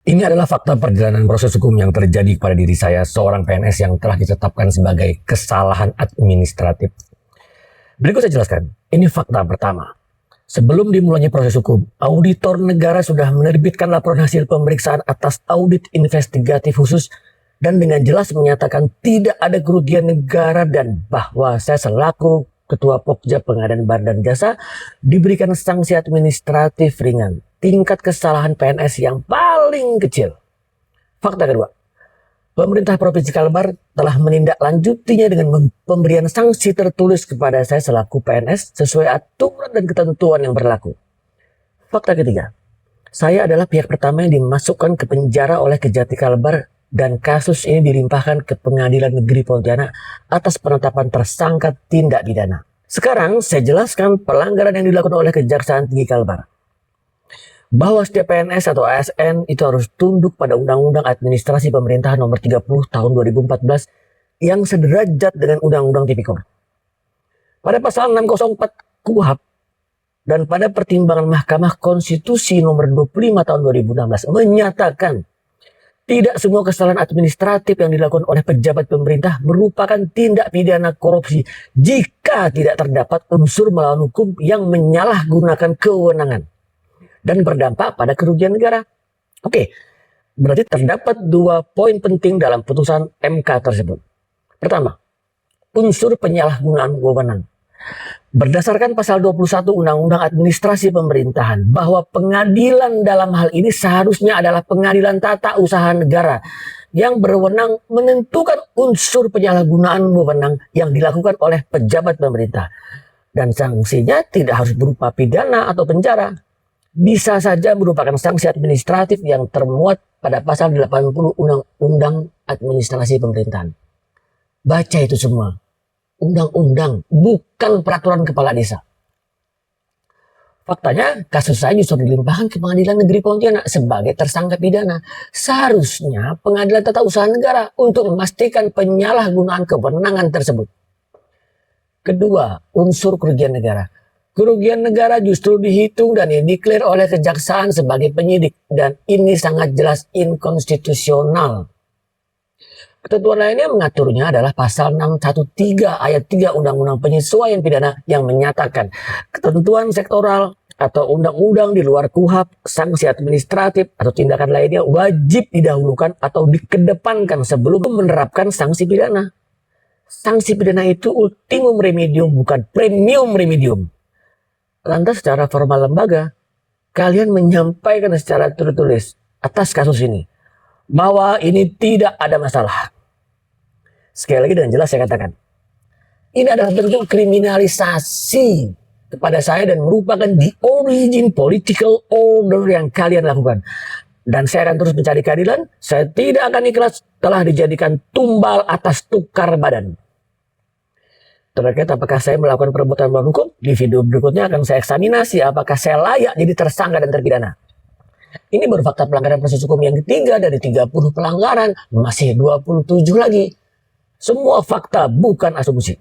Ini adalah fakta perjalanan proses hukum yang terjadi pada diri saya, seorang PNS yang telah ditetapkan sebagai kesalahan administratif. Berikut saya jelaskan. Ini fakta pertama. Sebelum dimulainya proses hukum, auditor negara sudah menerbitkan laporan hasil pemeriksaan atas audit investigatif khusus dan dengan jelas menyatakan tidak ada kerugian negara dan bahwa saya selaku Ketua Pokja Pengadaan Barang dan Jasa diberikan sanksi administratif ringan. Tingkat kesalahan PNS yang paling kecil. Fakta kedua, pemerintah Provinsi Kalbar telah menindaklanjutinya dengan pemberian sanksi tertulis kepada saya selaku PNS sesuai aturan dan ketentuan yang berlaku. Fakta ketiga, saya adalah pihak pertama yang dimasukkan ke penjara oleh Kejati Kalbar dan kasus ini dilimpahkan ke Pengadilan Negeri Pontianak atas penetapan tersangka tindak pidana. Sekarang saya jelaskan pelanggaran yang dilakukan oleh Kejaksaan Tinggi Kalbar. Bahwa setiap PNS atau ASN itu harus tunduk pada Undang-Undang Administrasi Pemerintahan Nomor 30 Tahun 2014 yang sederajat dengan Undang-Undang Tipikor. Pada pasal 604 KUHP dan pada pertimbangan Mahkamah Konstitusi Nomor 25 Tahun 2016 menyatakan tidak semua kesalahan administratif yang dilakukan oleh pejabat pemerintah merupakan tindak pidana korupsi jika tidak terdapat unsur melawan hukum yang menyalahgunakan kewenangan dan berdampak pada kerugian negara. Oke, berarti terdapat dua poin penting dalam putusan MK tersebut. Pertama, unsur penyalahgunaan wewenang. Berdasarkan pasal 21 Undang-Undang Administrasi Pemerintahan, bahwa pengadilan dalam hal ini seharusnya adalah pengadilan tata usaha negara yang berwenang menentukan unsur penyalahgunaan wewenang yang dilakukan oleh pejabat pemerintah. Dan sanksinya tidak harus berupa pidana atau penjara. Bisa saja merupakan sanksi administratif yang termuat pada pasal 80 Undang-Undang Administrasi Pemerintahan. Baca itu semua. Undang-undang, bukan peraturan kepala desa. Faktanya, kasus saya justru dilimpahkan ke Pengadilan Negeri Pontianak sebagai tersangka pidana. Seharusnya Pengadilan Tata Usaha Negara untuk memastikan penyalahgunaan kewenangan tersebut. Kedua, unsur kerugian negara. Kerugian negara justru dihitung dan dideklar oleh kejaksaan sebagai penyidik dan ini sangat jelas inkonstitusional. Ketentuan lainnya mengaturnya adalah pasal 613 ayat 3 Undang-Undang Penyesuaian Pidana yang menyatakan ketentuan sektoral atau undang-undang di luar KUHP, sanksi administratif atau tindakan lainnya wajib didahulukan atau dikedepankan sebelum menerapkan sanksi pidana. Sanksi pidana itu ultimum remedium bukan premium remedium. Lantas secara formal lembaga, kalian menyampaikan secara tertulis atas kasus ini bahwa ini tidak ada masalah. Sekali lagi dan jelas saya katakan, ini adalah bentuk kriminalisasi kepada saya dan merupakan the origin political order yang kalian lakukan. Dan saya akan terus mencari keadilan, saya tidak akan ikhlas telah dijadikan tumbal atas tukar badan. Terkait apakah saya melakukan perbuatan melawan hukum, di video berikutnya akan saya eksaminasi apakah saya layak jadi tersangka dan terpidana. Ini baru fakta pelanggaran proses hukum yang ketiga dari 30 pelanggaran, masih 27 lagi. Semua fakta bukan asumsi.